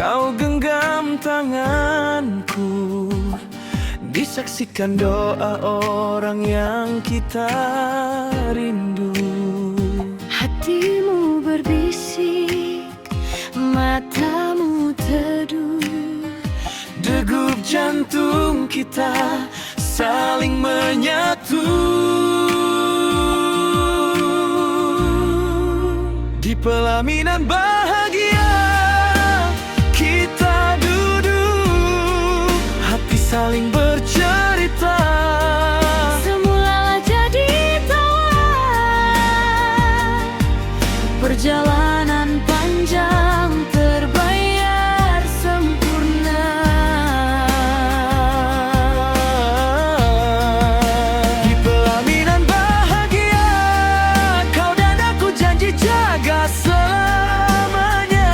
Kau genggam tanganku, disaksikan doa orang yang kita rindu. Hatimu berbisik, matamu teduh, Degup jantung kita saling menyatu. Di pelaminan bahagia kita duduk, hati saling bercerita. semula jadi tawa. Perjalanan panjang terbayar sempurna. Di pelaminan bahagia kau dan aku janji jaga selamanya.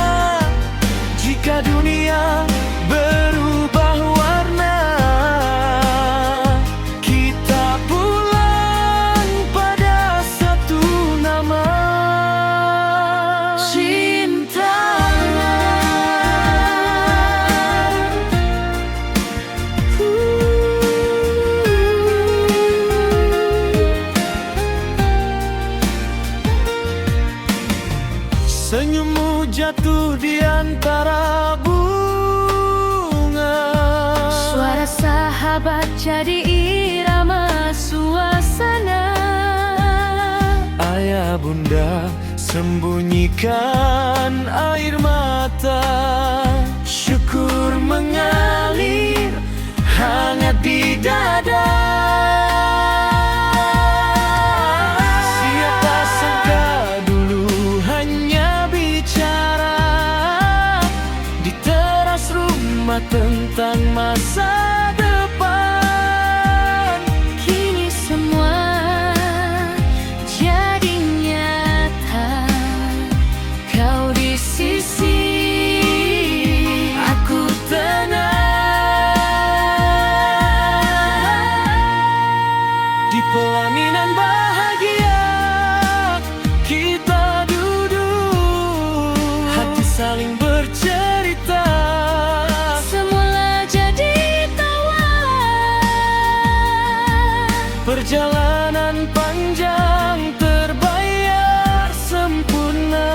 Jika dunia berubah warna, kita pulang pada satu nama, cinta. Senyummu jatuh di antara bunga. Suara sahabat jadi irama suasana. Ayah bunda sembunyikan air mata. Syukur mengalir hangat di dada. Siapa sangka dulu hanya bicara di teras rumah tentang masa depan. Kini semua jadi nyata. Kau di sisi, Aku tenang. Di pelaminan bahagia kita duduk, hati saling bercerita. semula jadi tawa. Perjalanan panjang terbayar sempurna.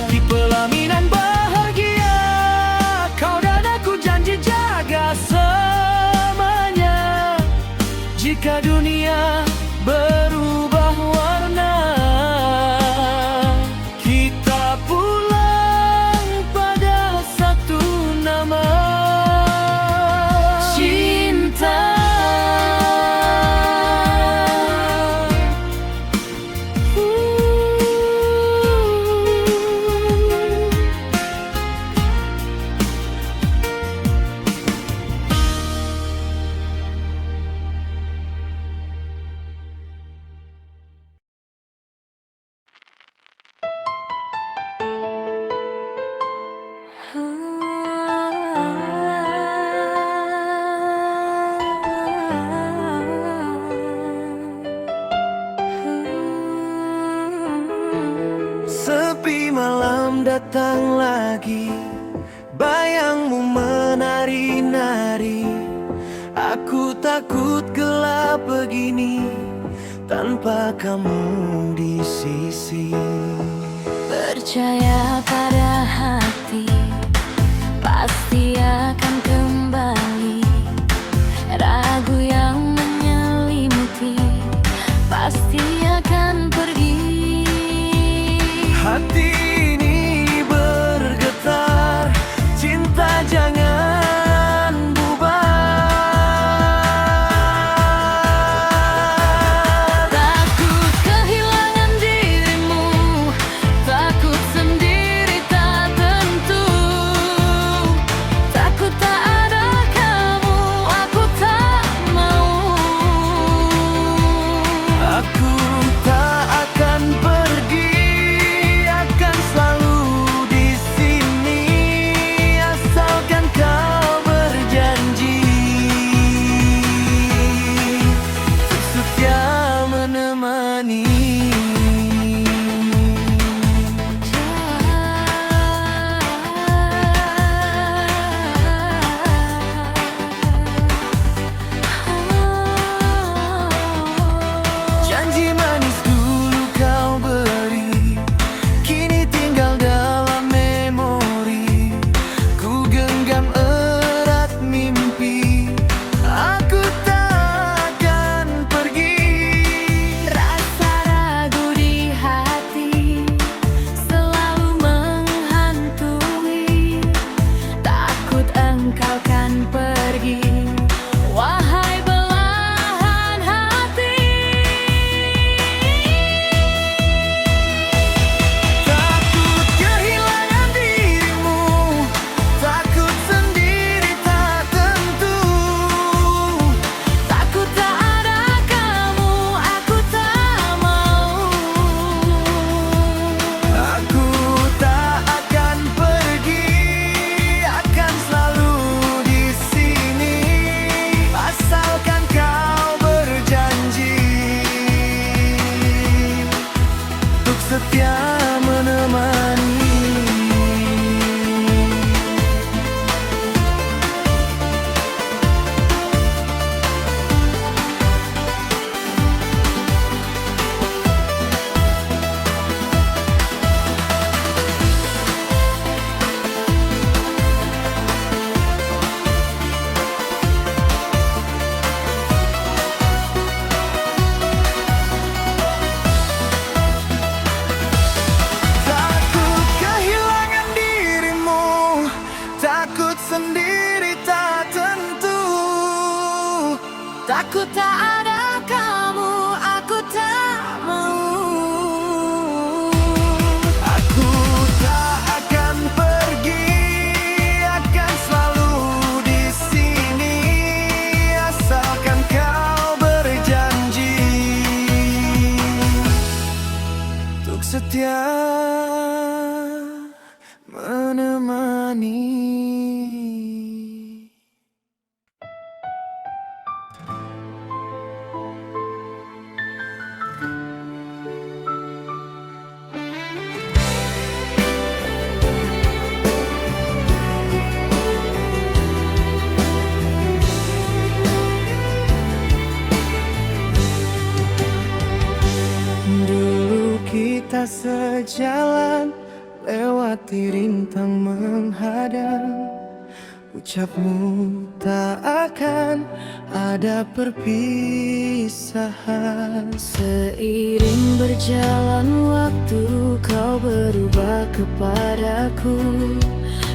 Di pelaminan bahagia kau dan aku janji jaga selamanya. Jika dunia berubah warna, kita pulang pada satu nama, cinta. Sepi malam datang lagi, bayangmu menari-nari. Aku takut gelap begini tanpa kamu di sisi. Percaya pada hati, pasti akan kembali. Ragu yang menyelimuti, pasti akan pergi. Hati ini bergetar, cinta jangan bubar. Takut kehilangan dirimu, takut sendiri. setia menemani. Takut kehilangan dirimu, takut sendiri tak tentu. Takut tak ada kamu, aku tak mau. Aku tak akan pergi, akan selalu di sini, asalkan kau berjanji untuk setia menemani. Dulu kita sejalan, lewati rintang menghadang. Ucapmu tak akan ada perpisahan. Seiring berjalan waktu, kau berubah kepadaku.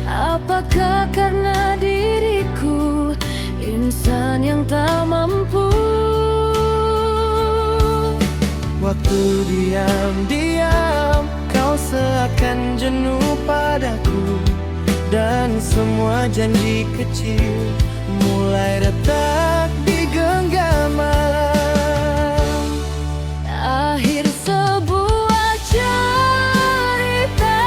Apakah karena diriku insan yang tak mampu? Waktu diam-diam kau seakan jenuh padaku, dan semua janji kecil mulai retak di genggaman. Akhir sebuah cerita,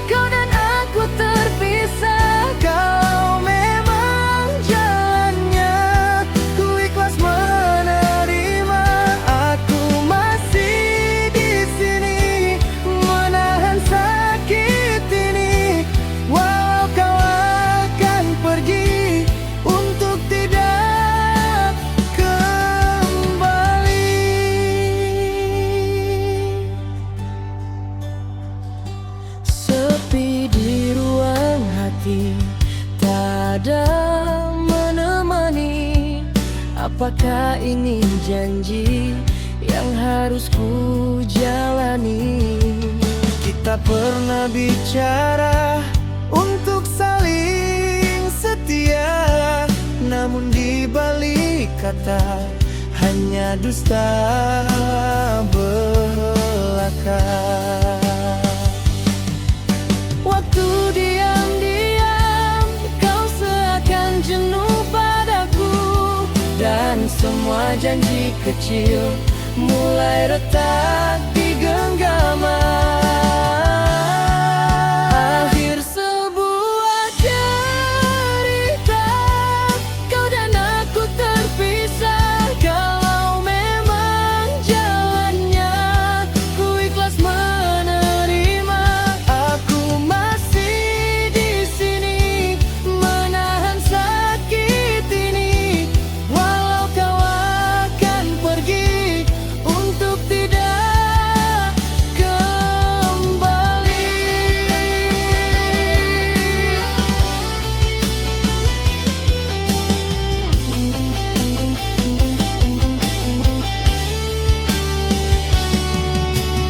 kau dan aku terpisah. Kalau memang jalannya, ku ikhlas menerima. Aku masih di sini, menahan sakit ini. Walau kau akan pergi untuk tidak kembali. Sepi di ruang hati, tak ada menemani. Apakah ini janji yang harus ku jalani? Kita pernah bicara untuk saling setia, namun di balik kata hanya dusta belaka. Waktu diam-diam kau seakan jenuh padaku, dan semua janji kecil mulai retak di genggaman. Akhir sebuah cerita, kau dan aku terpisah. Kalau memang jalannya, ku ikhlas menerima. Aku masih di sini, menahan sakit ini. Walau kau akan pergi untuk tidak kembali.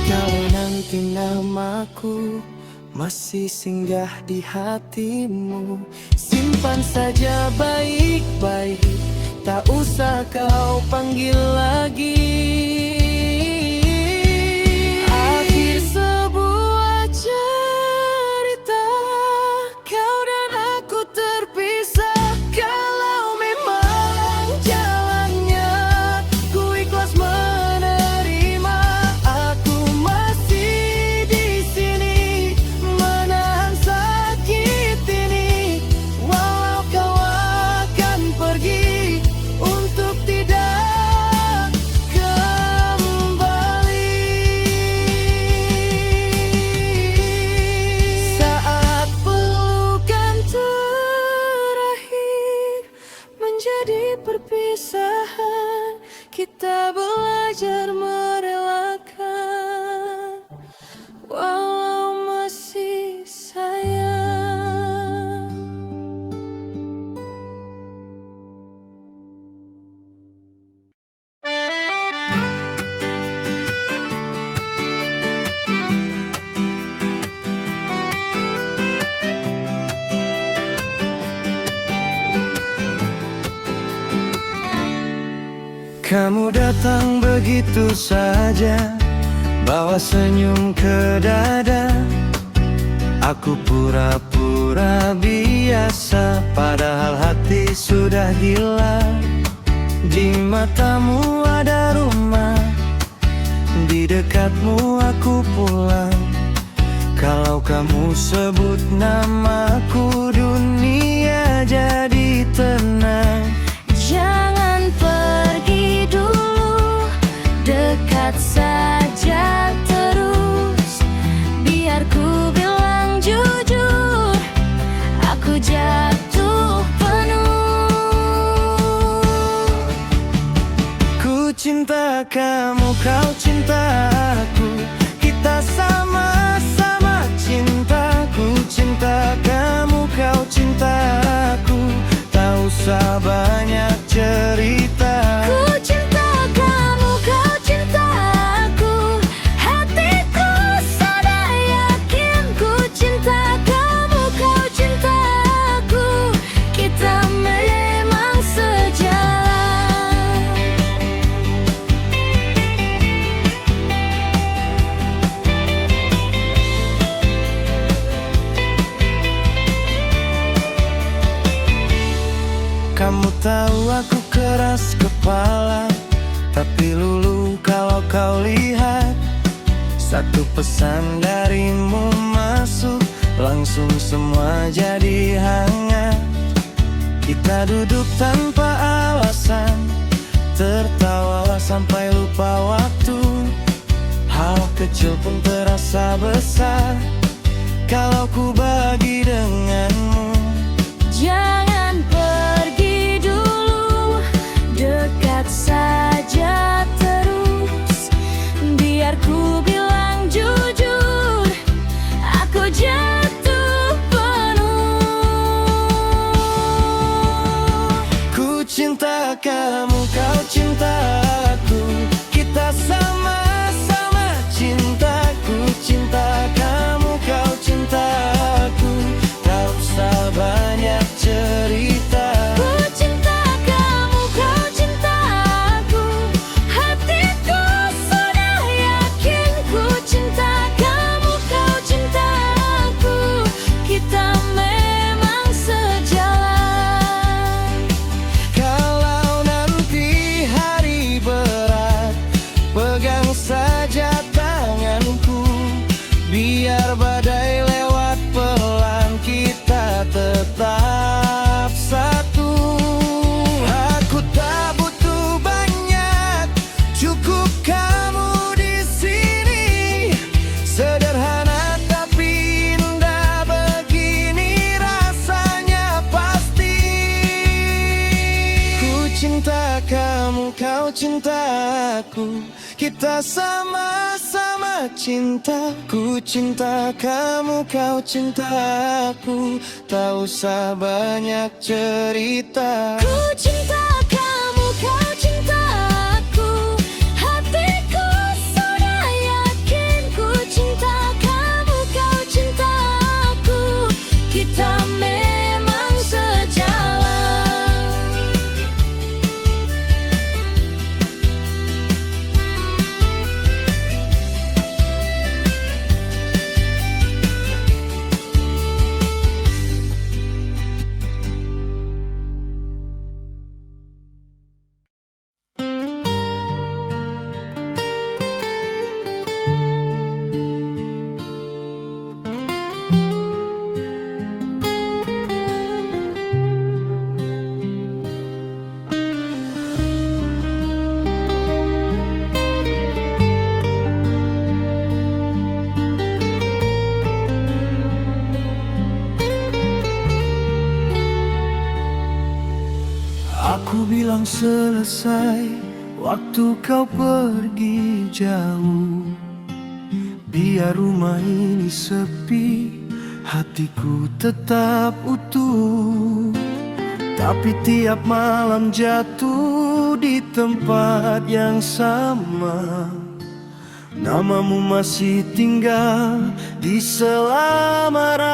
Kalau nanti namaku masih singgah di hatimu, simpan saja baik-baik, tak usah kau panggil lagi. Akhir sebuah cerita, kau dan aku terpisah. Kalau memang jalannya, ku ikhlas menerima. Aku masih di sini, menahan sakit ini. Walau kau akan pergi untuk tidak kembali. Kamu datang begitu saja, bawa senyum ke dada. Aku pura-pura biasa, padahal hati sudah gila. Di matamu ada rumah, di dekatmu aku pulang. Kalau kamu sebut namaku, dunia jadi tenang. Jangan pergi dulu, dekat saja terus. Biar ku bilang jujur, aku jatuh penuh. Ku cinta kamu, kau cinta aku, kita sama-sama cinta. Ku cinta kamu, kau cinta aku, tak usah banyak cerita. Ku cinta kamu, kau cinta aku, hatiku sudah yakin. Ku cinta kamu, kau cinta aku, kita memang sejalan. Kamu tahu aku keras kepala, tapi lulu kalau kau lihat. Satu pesan darimu masuk, langsung semua jadi hangat. Kita duduk tanpa alasan, tertawa sampai lupa waktu. Hal kecil pun terasa besar kalau ku bagi denganmu. Jangan pergi dulu, dekat saja terus. Biar ku bilang jujur, aku jatuh penuh. Ku cinta kamu, kau cinta aku, kita sama-sama cinta. Ku cinta kamu, kau cinta aku, tak usah banyak cerita. Ku cinta kamu, kau cinta aku, hatiku sudah yakin. Ku cinta kamu, kau cinta aku, kita memang sejalan. Kalau nanti hari berat, pegang saja tanganku. Biar badai lewat pelan, kita tetap satu. Aku tak butuh banyak, cukup kamu di sini. Sederhana tapi indah, begini rasanya pasti. Ku cinta kamu, kau cinta aku, kita sama-sama cinta. Ku cinta kamu, kau cinta aku, tak usah banyak cerita. Ku cinta kamu, kau cinta aku, hatiku sudah yakin. Ku cinta kamu, kau cinta aku, kita memang sejalan. Aku bilang selesai waktu kau pergi jauh. Biar rumah ini sepi, hatiku tetap utuh. Tapi tiap malam jatuh di tempat yang sama, namamu masih tinggal di selamaran.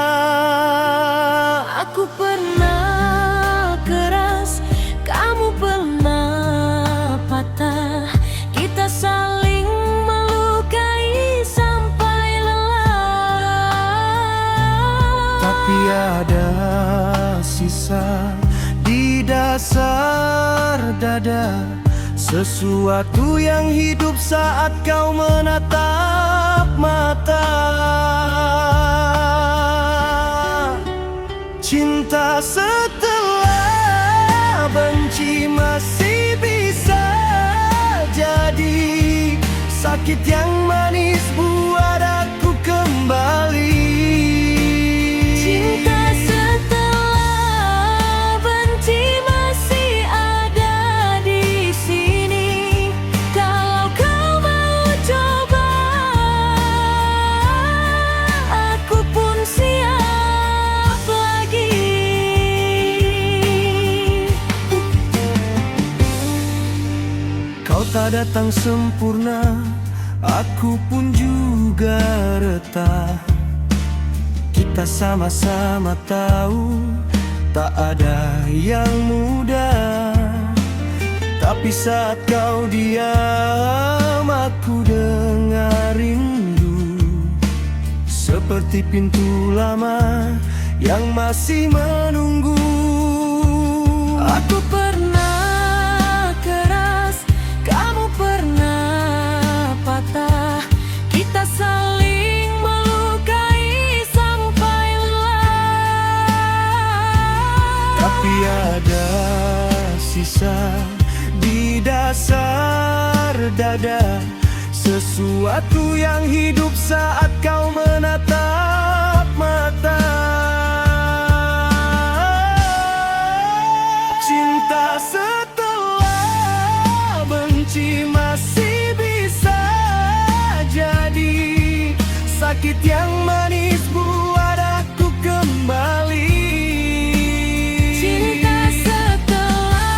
Aku pernah keras, kamu pernah patah. dasar dada, sesuatu yang hidup saat kau menatap mata. Cinta setelah benci masih bisa jadi sakit yang manis buat aku kembali. Cinta setelah benci masih ada di sini. Kalau kau mau coba, aku pun siap lagi. Kau tak datang sempurna, aku pun juga retah. Kita sama-sama tahu tak ada yang mudah. Tapi saat kau diam, aku dengar rindu, seperti pintu lama yang masih menunggu. Aku pernah keras, kamu pernah patah. Kita saling melukai sampai lelah. Tapi ada sisa di dasar dada, sesuatu yang hidup saat kau menatap mata. Cinta setelah benci masih bisa jadi sakit yang manis buat aku kembali. Cinta setelah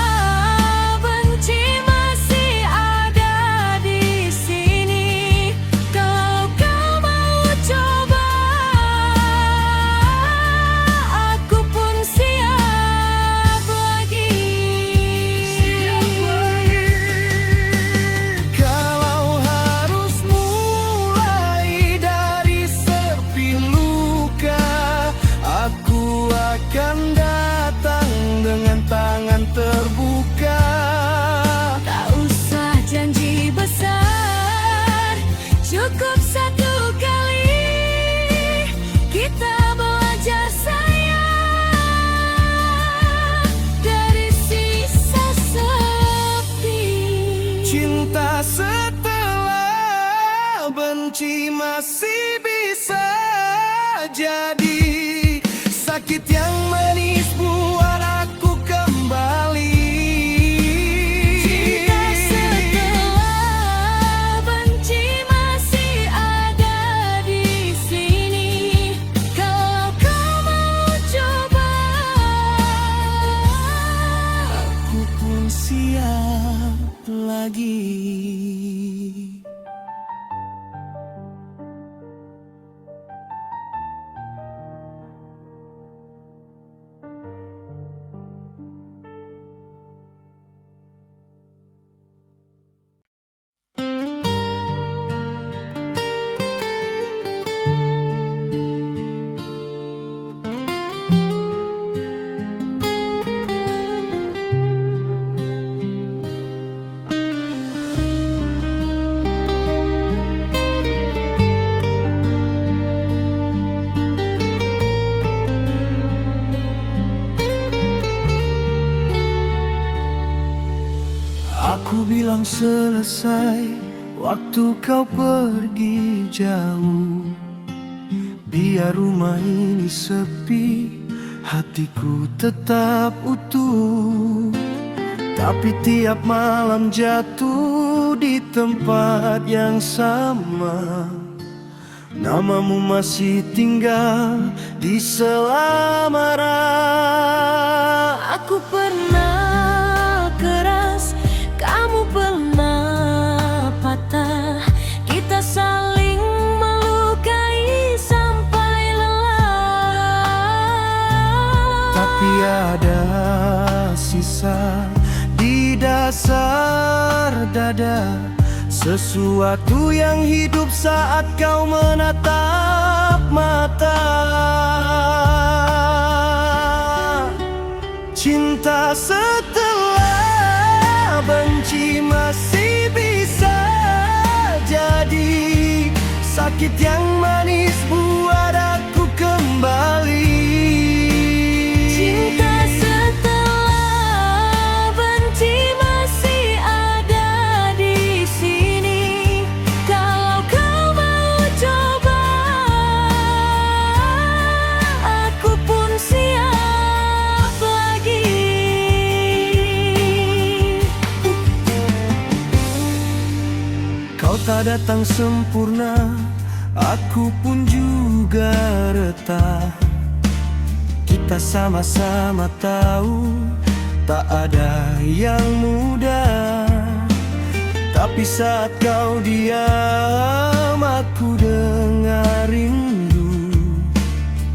benci masih ada di sini. Kalau kau mau coba, aku pun siap lagi. Kalau harus mulai dari sepi luka, aku akan datang dengan tangan terbuka. Tak usah janji besar, cukup satu kali. Kita belajar sayang dari sisa sepi. Cinta setelah benci masih bisa jadi sakit yang manis buat aku kembali. Cinta setelah benci masih ada di sini. Kalau kau mau coba, Aku pun siap lagi. Aku bilang selesai waktu kau pergi jauh. Biar rumah ini sepi, hatiku tetap utuh. Tapi tiap malam jatuh di tempat yang sama, namamu masih tinggal di selamaran. aku pernah keras, kamu pernah patah. Kita saling melukai sampai lelah. Tapi ada sisa di dasar dada, sesuatu yang hidup saat kau menatap mata. Cinta setelah sakit yang manis buat aku kembali. Cinta setelah benci masih ada di sini. Kalau kau mau coba, aku pun siap lagi. Kau tak datang sempurna, aku pun juga retah. Kita sama-sama tahu tak ada yang mudah. Tapi saat kau diam, aku dengar rindu,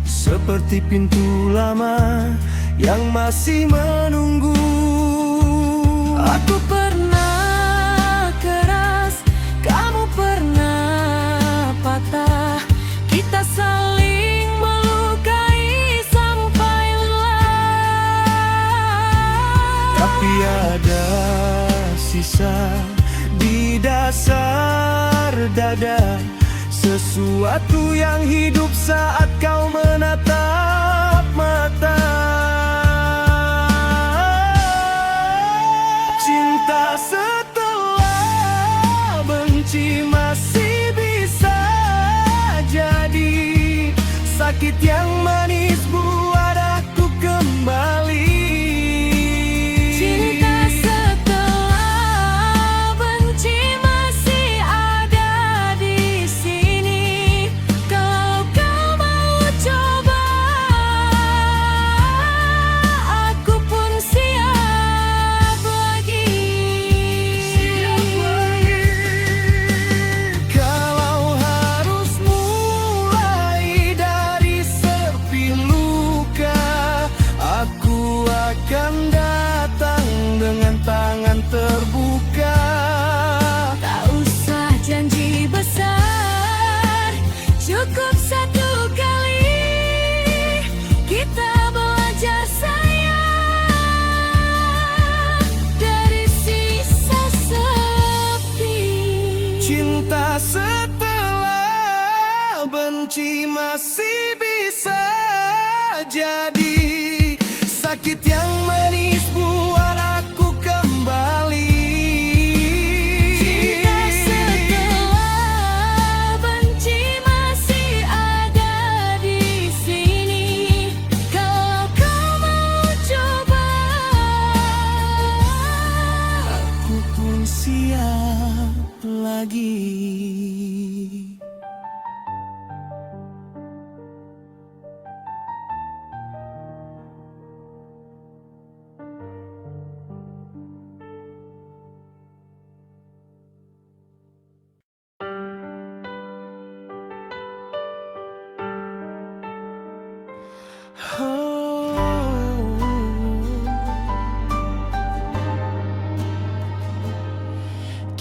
seperti pintu lama yang masih menunggu. Aku pernah keras, kamu pernah patah. Kita saling melukai sampai lelah. Tapi ada sisa di dasar dada, sesuatu yang hidup saat kau menatap mata. Cinta setelah benci masih bisa jadi sakit yang manis buat aku kembali. Cinta setelah benci masih ada di sini. Kalau kau mau coba, aku pun siap lagi. Kalau harus mulai dari sepi luka, aku akan datang dengan tangan terbuka. Tak usah janji besar, cukup satu kali. Kita belajar sayang dari sisa sepi. Cinta setelah benci masih bisa jadi sakit yang manis buat aku kembali. Cinta setelah benci masih ada di sini. Kalau kau mau coba, Aku pun siap lagi.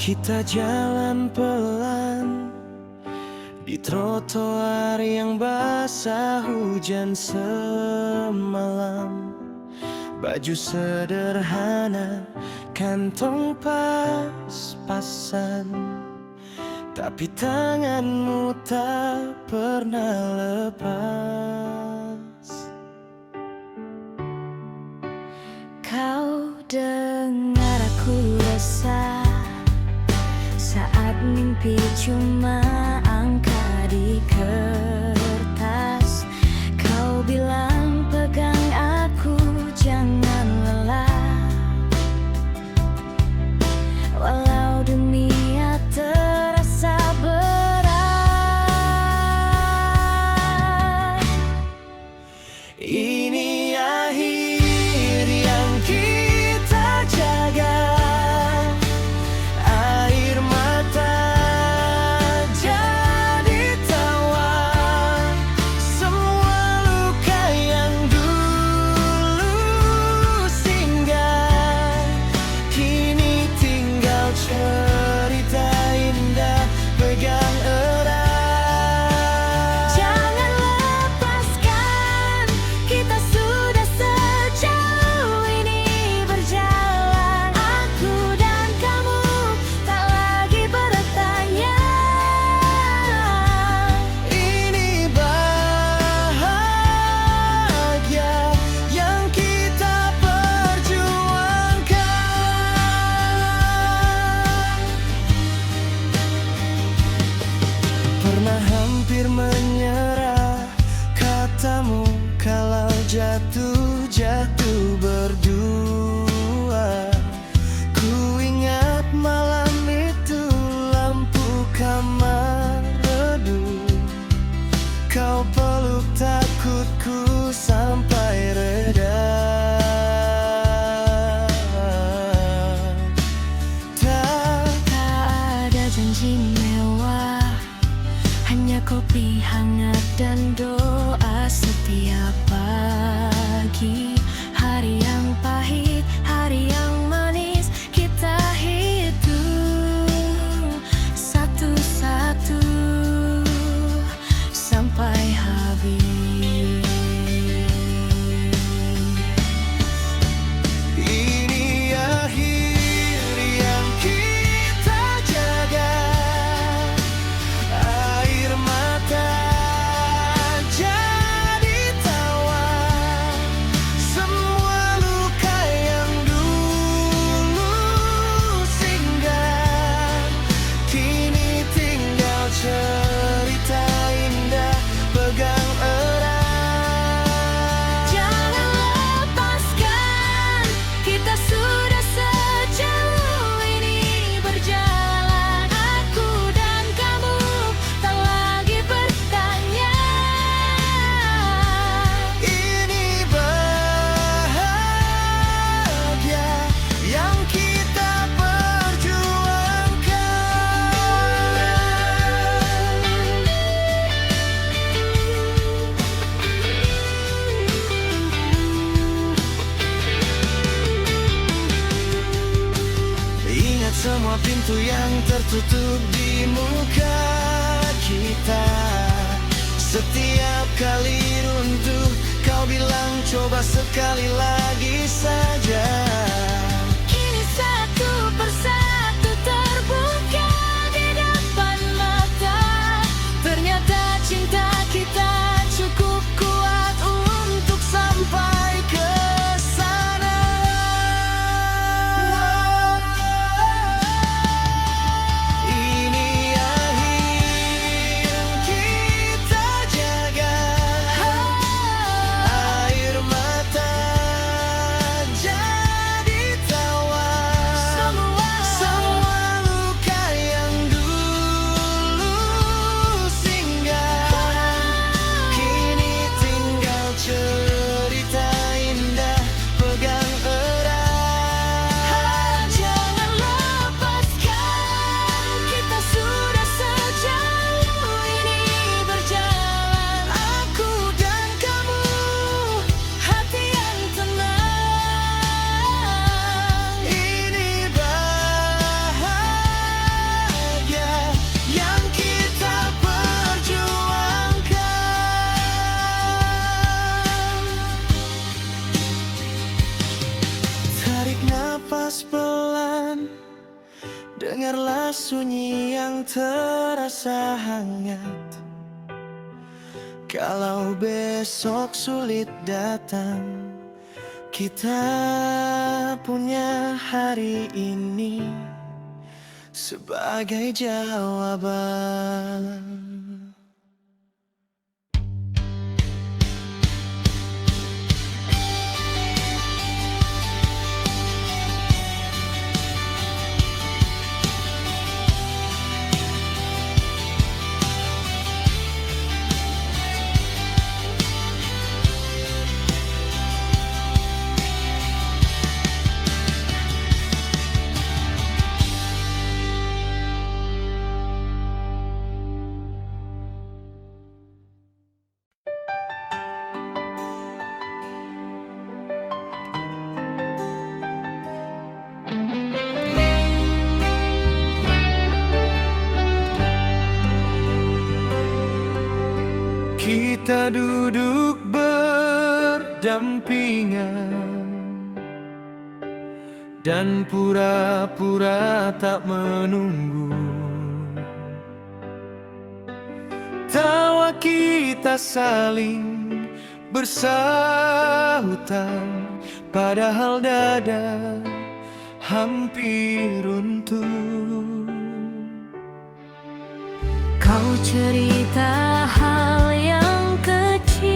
Kita jalan pelan di trotoar yang basah hujan semalam. Baju sederhana, kantong pas-pasan, tapi tanganmu tak pernah lepas. kau dengar aku resah saat mimpi cuma angka di kertas. Kau bilang pegang aku, jangan lelah. Walau dunia terasa berat, Ini akhir yang kita jaga, air mata jatuh berdua. Ku ingat malam itu lampu kamar redup. Kau peluk takutku sampai reda. Tak ada janji mewah, hanya kopi hangat dan doa setiap pagi. Hari yang pahit, hari yang manis, kita hitung satu-satu sampai habis. Ini akhir yang kita jaga, air mata jadi tawa. Semua luka yang dulu singgah, kini tinggal cerita indah. Pegang erat, jangan lepaskan. Kita sudah sejauh ini berjalan. Aku dan kamu tak lagi bertanya. Ini bahagia yang kita perjuangkan. Ingat semua pintu yang tertutup di muka kita. Setiap kali runtuh, kau bilang coba sekali lagi saja. Kini satu persatu terbuka di depan mata. Ternyata cinta kita cukup kuat untuk sampai ke sana. Ini akhir yang kita jaga, air mata jadi tawa. Semua luka yang dulu singgah, kini tinggal cerita indah. Pegang erat, jangan lepaskan. Kita sudah sejauh ini berjalan. Aku dan kamu, hati yang tenang. Ini bahagia yang kita perjuangkan. Tarik napas pelan, dengarlah sunyi yang terasa hangat. Kalau besok sulit datang, kita punya hari ini sebagai jawaban. Kita duduk berdampingan dan pura-pura tak menunggu. Tawa kita saling bersahutan, padahal dada hampir runtuh. Kau cerita hal yang kecil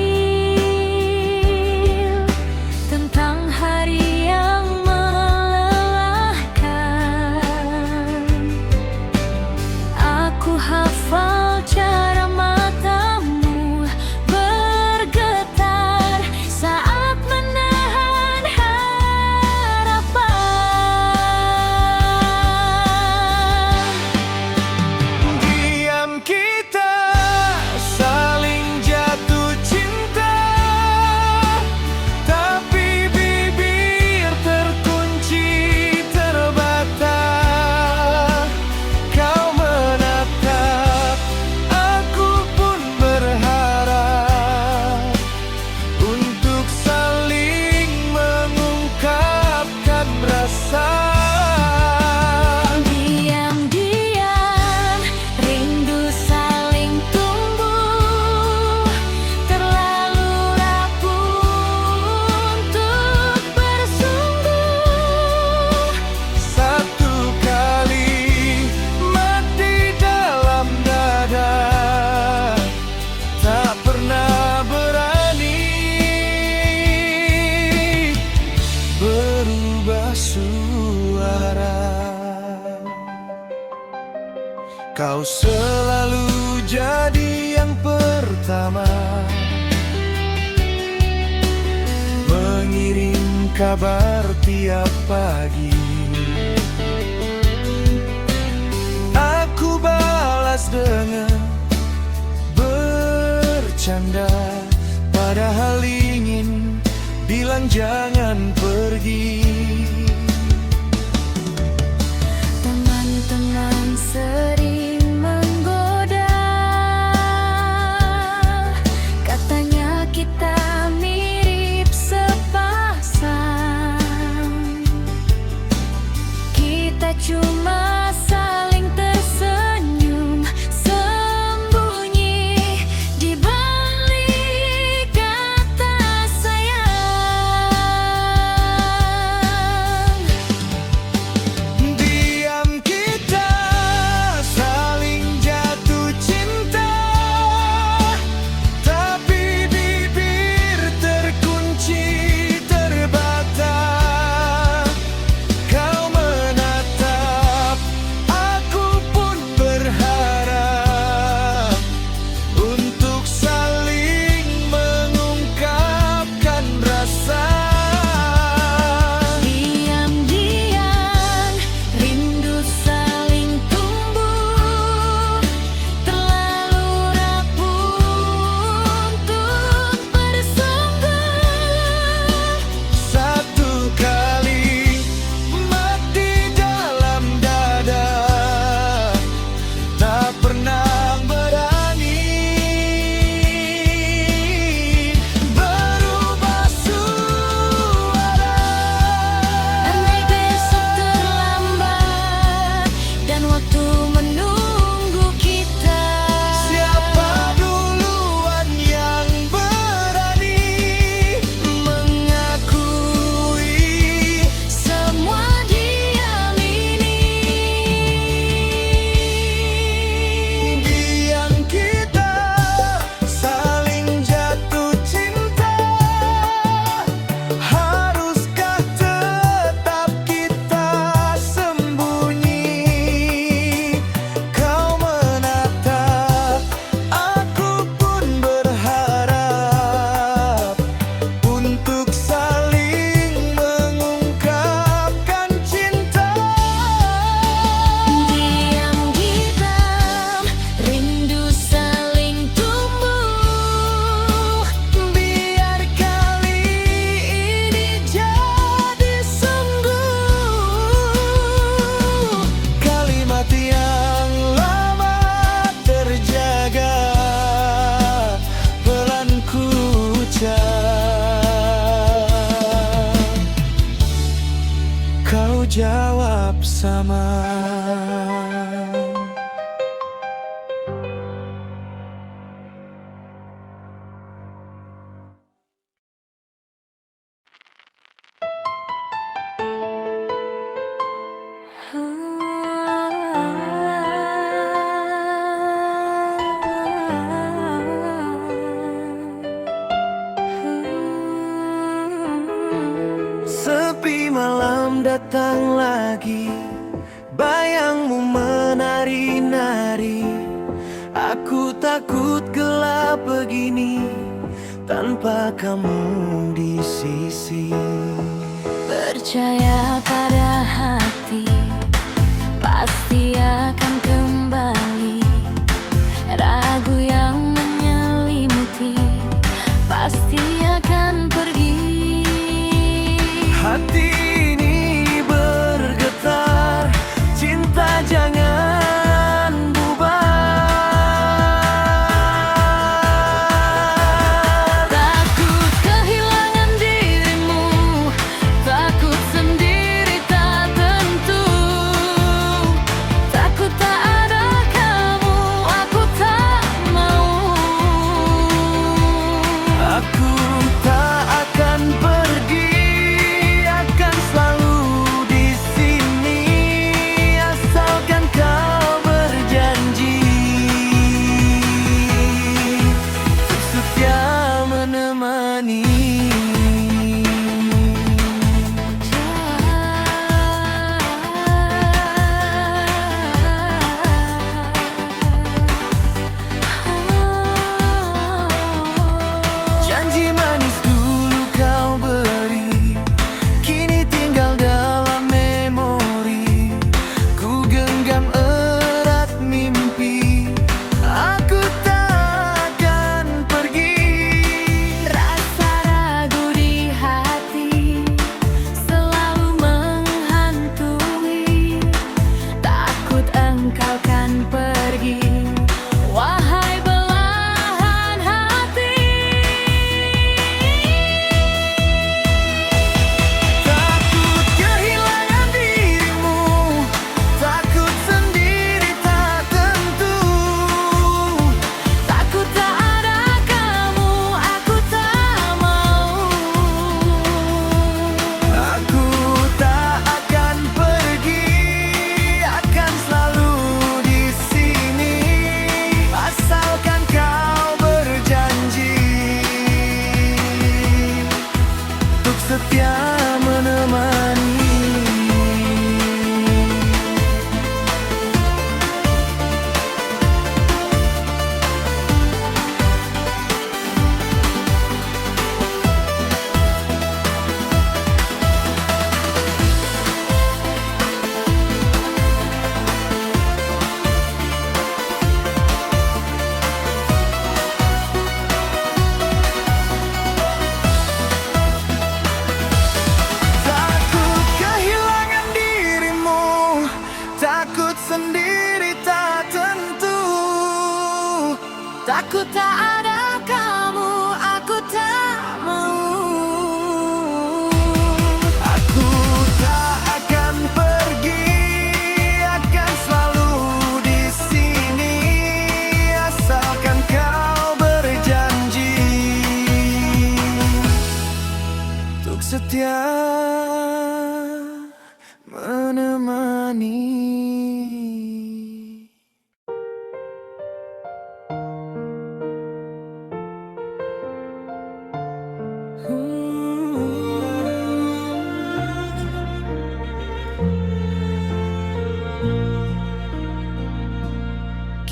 Kau selalu jadi yang pertama mengirim kabar tiap pagi. Aku balas dengan bercanda, padahal ingin bilang jangan pergi. Teman-teman sering menggoda, katanya kita mirip sepasang. Kita cuma saling tersenyum, sembunyi di balik kata sayang. Diam kita saling jatuh cinta, tapi bibir terkunci terbata. Kau menatap, aku pun berharap untuk saling mengungkapkan rasa. Diam-diam rindu saling tumbuh, terlalu rapuh untuk bersungguh. Satu kali mati dalam dada, tak pernah berani berubah suara. Andai besok terlambat dan waktu menunggu kita, Siapa duluan yang berani mengakui semua diam ini. Diam kita saling jatuh cinta, haruskah tetap kita sembunyi? Kau menatap, aku pun berharap untuk saling mengungkapkan cinta. Diam-diam rindu saling tumbuh, Biar kali ini jadi sungguh. Kalimat yang lama terjaga, pelan ku ucap. Kau jawab sama. Sepi malam datang lagi, bayangmu menari-nari. Aku takut gelap begini tanpa kamu di sisi. percaya pada hati, pasti akan kembali. Ragu yang menyelimuti, pasti akan pergi. Hati ini bergetar, cinta jangan bubar. Takut kehilangan dirimu, takut sendiri tak tentu, takut tak ada kamu, aku tak mau. Aku tak akan pergi, akan selalu di sini, asalkan kau berjanji untuk setia menemani. tak ada kamu, aku tak mau. Aku tak akan pergi, akan selalu di sini, asalkan kau berjanji untuk setia menemani.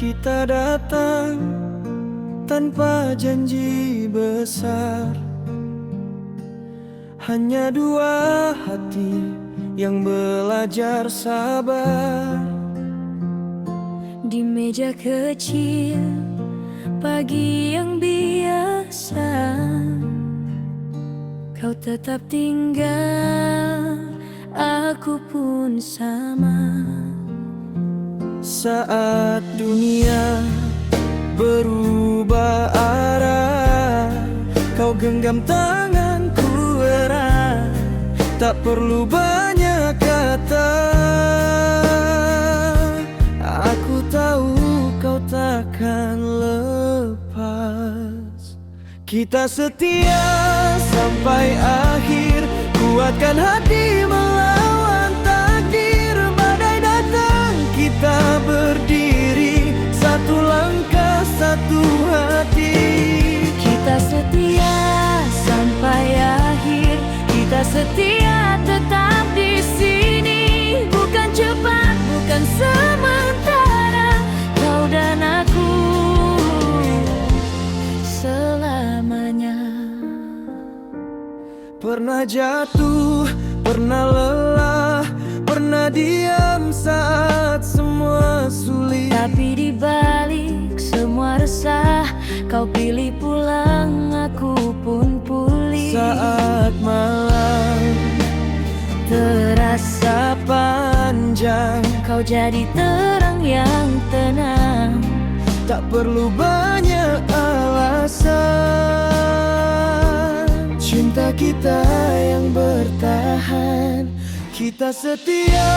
Kita datang tanpa janji besar, hanya dua hati yang belajar sabar. Di meja kecil, pagi yang biasa, kau tetap tinggal, aku pun sama. Saat dunia berubah arah, kau genggam tanganku erat, tak perlu banyak kata. Aku tahu kau takkan lepas. Kita setia sampai akhir, kuatkan hati melawan takdir. Badai datang kita berdiri, satu langkah satu hati. Kita setia sampai akhir, kita setia tetap di sini. Bukan cepat, bukan sementara, kau dan aku selamanya. Pernah jatuh, pernah lelah, pernah diam saat semua sulit. Tapi di balik semua resah, kau pilih pulang, aku pun pulih. Saat malam Terasa panjang, kau jadi terang yang tenang. tak perlu banyak alasan. Cinta kita yang bertahan, kita setia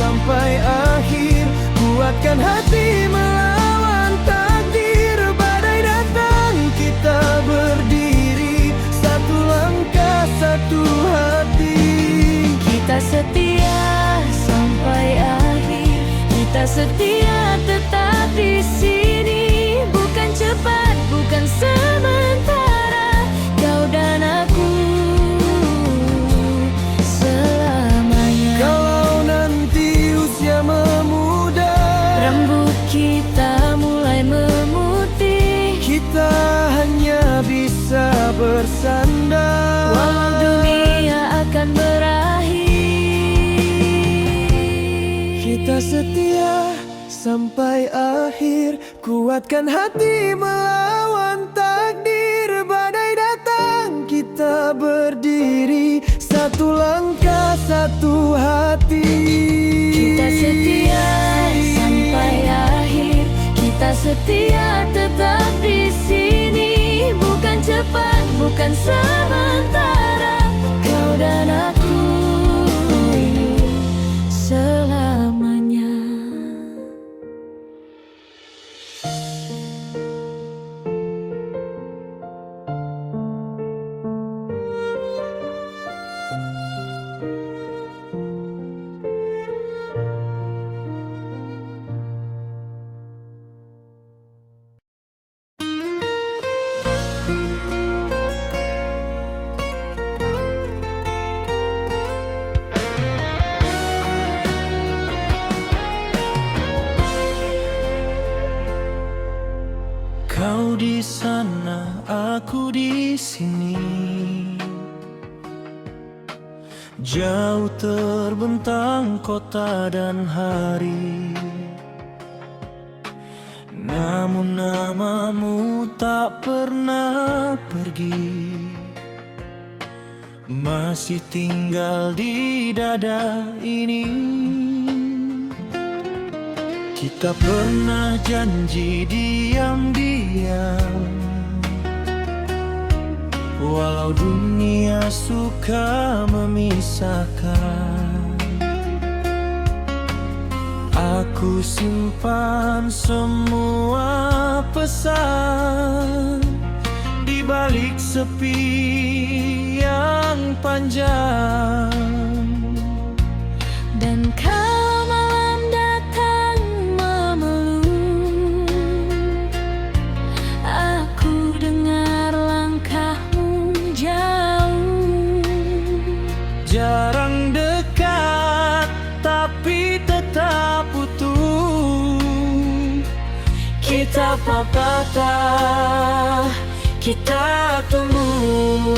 sampai akhir. Kuatkan hati melawan takdir. Badai datang kita berdiri, satu langkah satu hati. Kita setia sampai akhir, kita setia tetap di sini. Bukan cepat, bukan sementara, kau dan aku selamanya. Kalau nanti usia memudar, Rambut kita mulai memutih, kita hanya bisa bersandar. walau dunia akan berakhir. Kita setia sampai akhir, kuatkan hati melawan takdir. Badai datang kita berdiri, satu langkah satu hati. Kita setia sampai akhir, kita setia tetap di sini. Bukan cepat, bukan sementara, kau dan aku selamanya. Kau di sana, aku di sini, jauh terbentang kota dan hari. Namun namamu tak pernah pergi, masih tinggal di dada ini. Kita pernah janji diam-diam, walau dunia suka memisahkan. Aku simpan semua pesan di balik sepi yang panjang. Dan kalau malam datang memeluk, aku dengar langkahmu jauh. Jarang dekat tapi tetap utuh. Kita patah, kita tumbuh.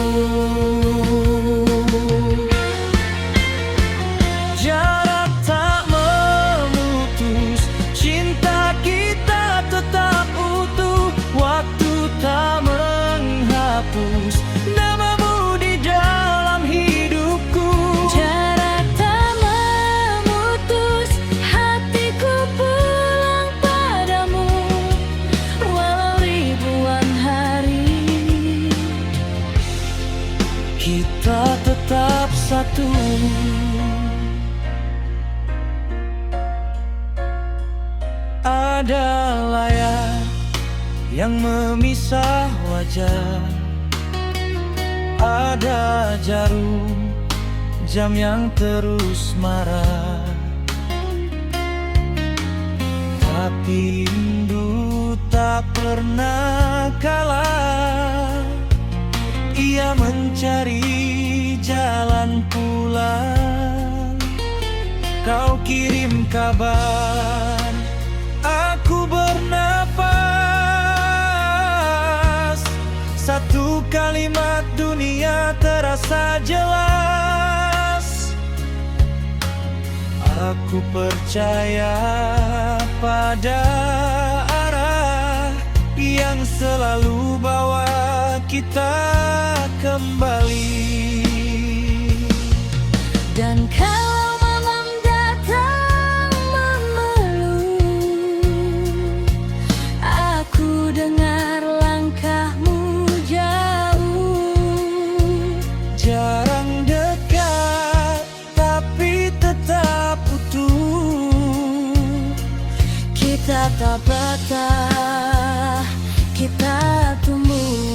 Jarak tak memutus, cinta kita tetap utuh. Waktu tak menghapus namamu di dalam hidupku. Jarak tak memutus, hatiku pulang padamu. Walau ribuan hari, Kita tetap satu. Ada layar yang memisah wajah, ada jarum jam yang terus marah. Tapi rindu tak pernah kalah, ia mencari jalan pulang. Kau kirim kabar, aku bernapas. Satu kalimat dunia terasa jelas. Aku percaya pada arah yang selalu bawa kita kembali. dan kalau malam datang memeluk, aku dengar langkahmu jauh. Jarang dekat tapi tetap utuh. Kita tak patah, kita tumbuh.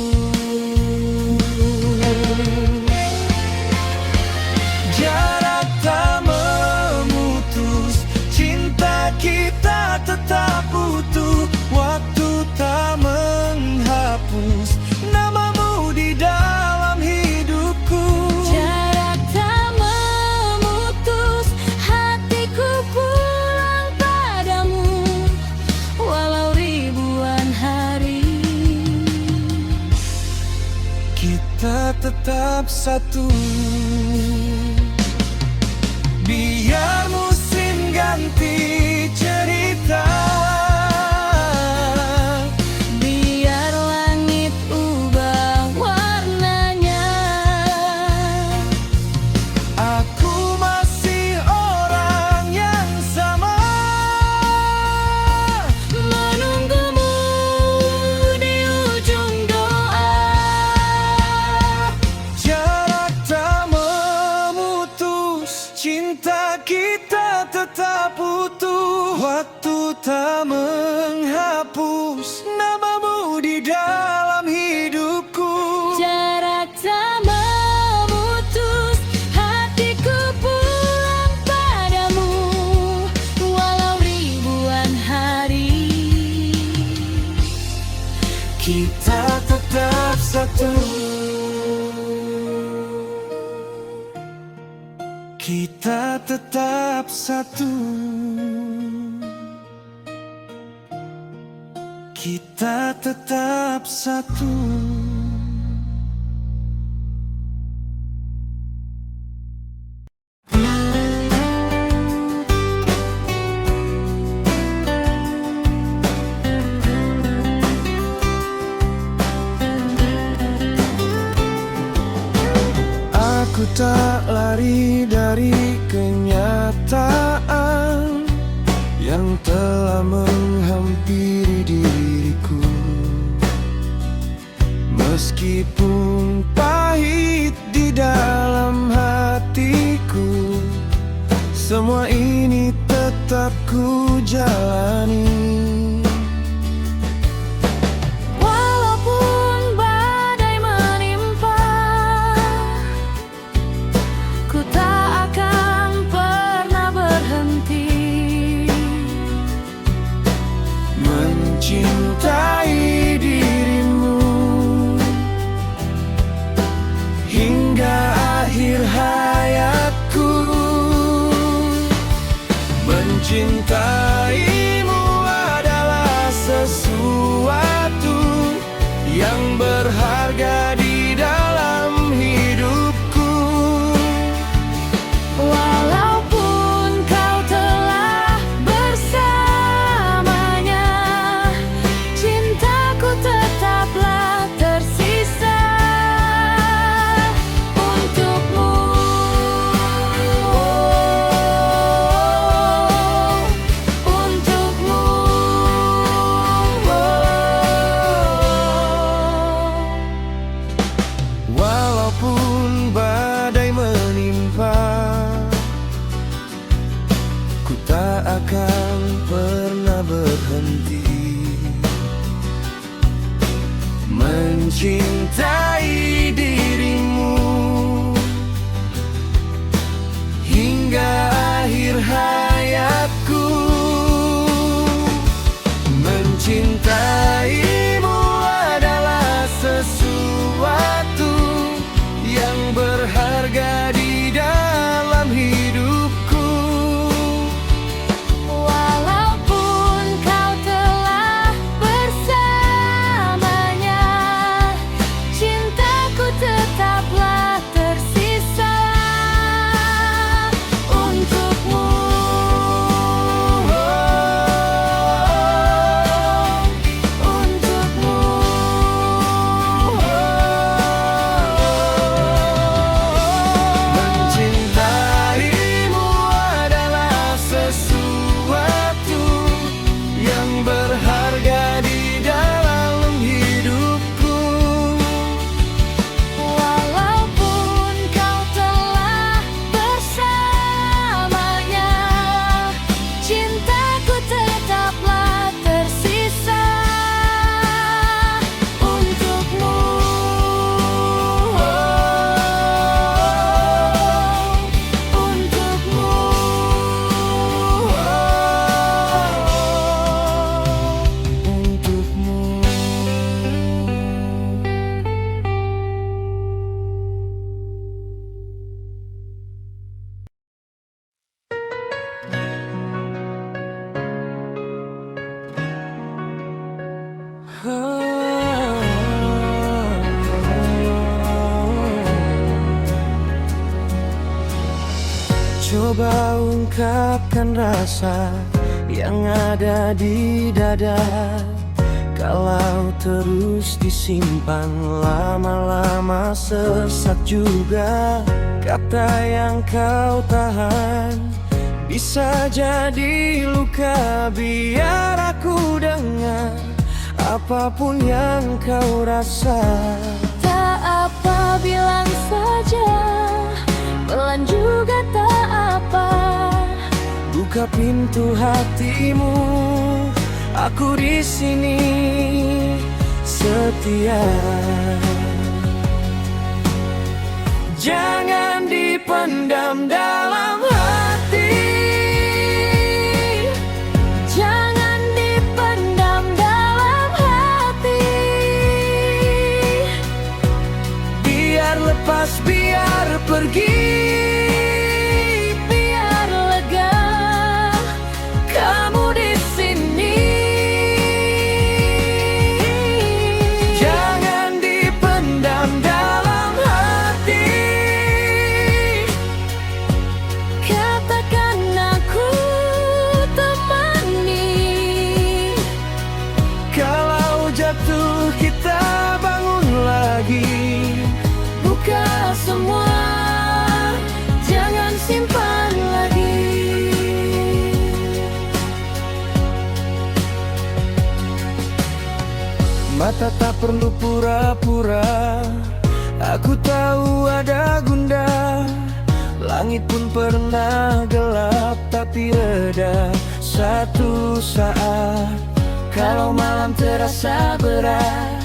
Jarak tak memutus, cinta kita tetap utuh. Waktu tak menghapus namamu di dalam hidupku. Jarak tak memutus, hatiku pulang padamu. Walau ribuan hari, Kita tetap satu. Biar musim ganti cerita, biar langit ubah warnanya, aku masih orang yang sama, menunggumu di ujung doa. jarak tak memutus, cinta kita tetap utuh. Waktu tak menghapus namamu di dalam hidupku. Jarak tak memutus, hatiku pulang padamu. Walau ribuan hari, Kita tetap satu. Kita tetap satu. Kita tetap satu. Aku tak lari dari kenyataan yang telah menghampiri diriku. Meskipun pahit di dalam hatiku, semua ini tetap ku jalani. Walaupun badai menimpa, ku tak akan pernah berhenti mencintai dirimu hingga akhir hayatku. Mencintaimu adalah sesuatu yang berharga di dalam hidupku. Walaupun kau telah bersamanya, cintaku tetaplah tersisa untukmu. Untukmu. Walaupun badai menimpa, ku tak akan pernah berhenti mencintai dirimu hingga akhir hayatku. Mencintaimu adalah sesuatu yang berharga di dalam hidupku. Walaupun kau telah bersamanya, cintaku tetaplah tersisa untukmu. Untukmu. Mencintaimu adalah sesuatu yang berharga di dalam hidupku. Walaupun kau telah bersamanya, cintaku tetaplah tersisa untukmu. Untukmu. Coba ungkapkan rasa yang ada di dada. Kalau terus disimpan lama-lama sesak juga. Kata yang kau tahan bisa jadi luka. Biar aku dengar apapun yang kau rasa. Tak apa, bilang saja, pelan juga tak apa. Buka pintu hatimu, aku di sini setia. Jangan dipendam dalam hati. Jangan dipendam dalam hati. Biar lepas, biar pergi. Biar lega kamu di sini. Jangan dipendam dalam hati. Katakan aku temani. Kalau jatuh kita bangun lagi. Buka semua kata tak perlu pura-pura. Aku tahu ada gundah. Langit pun pernah gelap, tapi reda satu saat. Kalau malam terasa berat,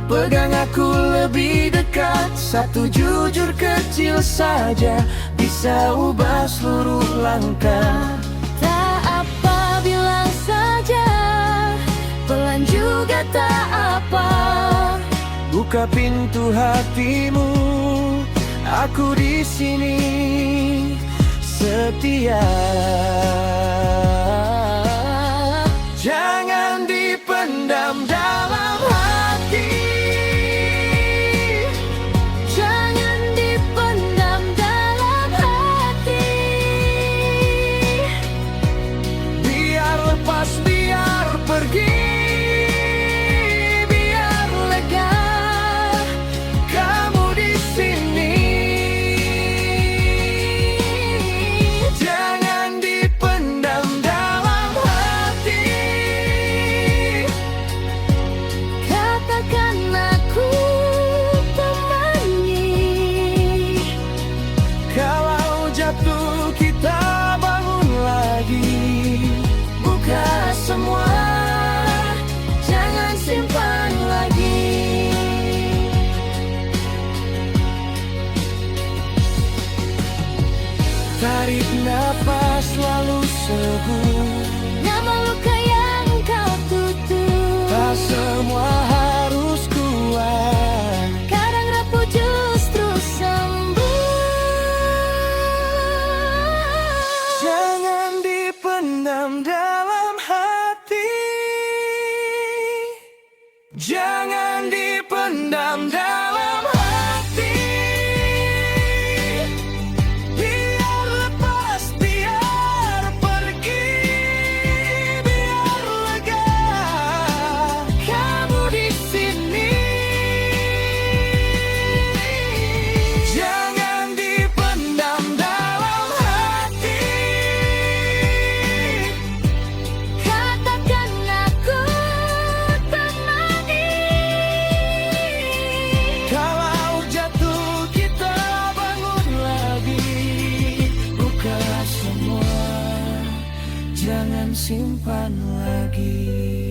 pegang aku lebih dekat. Satu jujur kecil saja bisa ubah seluruh langkah. Tak apa, bilang saja, pelan juga tak apa. Buka pintu hatimu, aku di sini setia. Jangan dipendam dalam hati. Jangan dipendam dalam hati. Biar lepas, biar pergi, biar lega. Kamu di sini. Jangan dipendam dalam hati. Katakan aku temani. Kalau jatuh kita bangun lagi. Buka semua, Jangan simpan lagi. tarik napas lalu sebut. Nama luka yang kau tutup, Tak semua harus kuat. kadang rapuh justru sembuh. Jangan dipendam dalam hati. Jangan dipendam dalam hati. Biar lepas, biar pergi, biar lega. Kamu di sini. Jangan dipendam dalam hati. Katakan aku temani. Kalau jatuh kita bangun lagi. Buka semua, jangan simpan lagi.